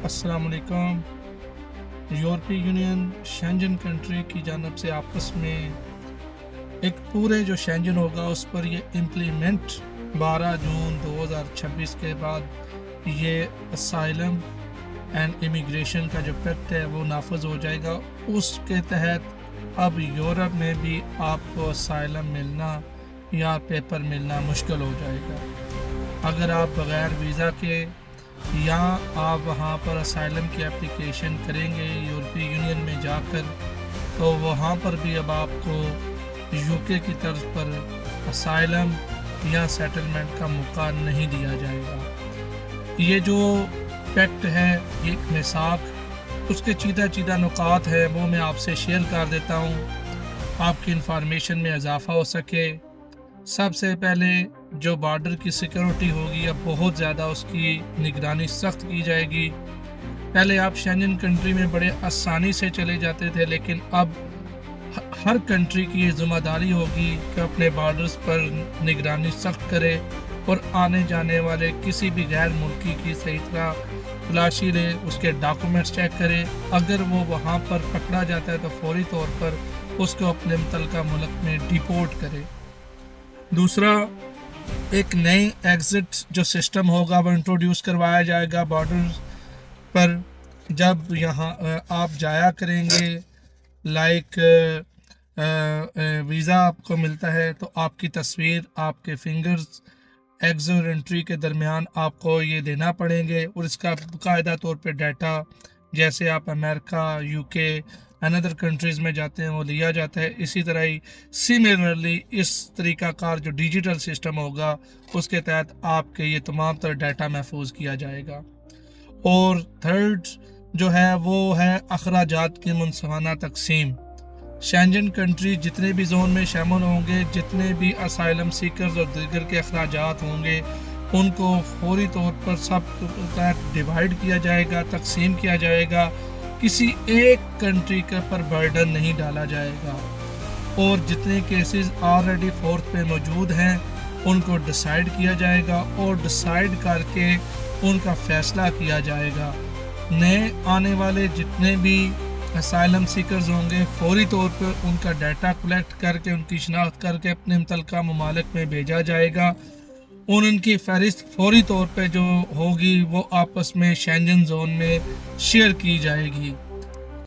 अस्सलाम वालेकुम। यूरोपीय यूनियन शेंजन कंट्री की जानब से आपस में एक पूरे जो शेंजन होगा उस पर ये इम्प्लीमेंट 12 जून 2026 के बाद ये असाइलम एंड इमिग्रेशन का जो पैक्ट है वो नाफज हो जाएगा। उसके तहत अब यूरोप में भी आपको असाइलम मिलना या पेपर मिलना मुश्किल हो जाएगा। अगर आप बग़ैर वीज़ा के या आप वहाँ पर असाइलम की एप्लीकेशन करेंगे यूरोपीय यूनियन में जाकर, तो वहाँ पर भी अब आपको यूके की तर्ज पर असाइलम या सेटलमेंट का मौका नहीं दिया जाएगा। ये जो पैक्ट है, ये एक मिसाक, उसके चीदा नुकात है वो मैं आपसे शेयर कर देता हूँ, आपकी इंफॉर्मेशन में इजाफ़ा हो सके। सबसे पहले जो बॉर्डर की सिक्योरिटी होगी अब बहुत ज़्यादा उसकी निगरानी सख्त की जाएगी। पहले आप शेंजन कंट्री में बड़े आसानी से चले जाते थे, लेकिन अब हर कंट्री की ये ज़िम्मेदारी होगी कि अपने बॉर्डर्स पर निगरानी सख्त करे और आने जाने वाले किसी भी गैर मुल्की की सही तरह तलाशी ले, उसके डॉक्यूमेंट्स चेक करे। अगर वो वहाँ पर पकड़ा जाता है तो फौरी तौर पर उसको अपने मुतल्लिका मुल्क में डिपोर्ट करे। दूसरा, एक नई एग्ज़िट जो सिस्टम होगा वो इंट्रोड्यूस करवाया जाएगा बॉर्डर पर। जब यहाँ आप जाया करेंगे, लाइक वीज़ा आपको मिलता है तो आपकी तस्वीर, आपके फिंगर्स एग्ज़िट और एंट्री के दरमियान आपको ये देना पड़ेंगे और इसका बाकायदा तौर पे डाटा, जैसे आप America, UK and other countries में जाते हैं वो लिया जाता है। इसी तरह ही सिमिलरली इस तरीक़ाकार जो डिजिटल सिस्टम होगा उसके तहत आपके ये तमाम तरह डाटा महफूज किया जाएगा। और थर्ड जो है वो है अखराजात की मुनसफाना तकसीम। शेंजन कंट्री जितने भी जोन में शामिल होंगे, जितने भी असाइलम सीकर्स और दीगर के अखराजात होंगे, उनको फौरी तौर पर सब तहत डिवाइड किया जाएगा, तकसीम किया जाएगा। किसी एक कंट्री के पर बर्डन नहीं डाला जाएगा और जितने केसेस ऑलरेडी फोर्थ पे मौजूद हैं उनको डिसाइड किया जाएगा और डिसाइड करके उनका फ़ैसला किया जाएगा। नए आने वाले जितने भी असाइलम सीकर्स होंगे फौरी तौर पर उनका डाटा कलेक्ट करके उनकी शनाख्त करके अपने मुतल्लिका ममालिक में भेजा जाएगा और उनकी फहरिस्त फौरी तौर पे जो होगी वो आपस में शेंजन जोन में शेयर की जाएगी।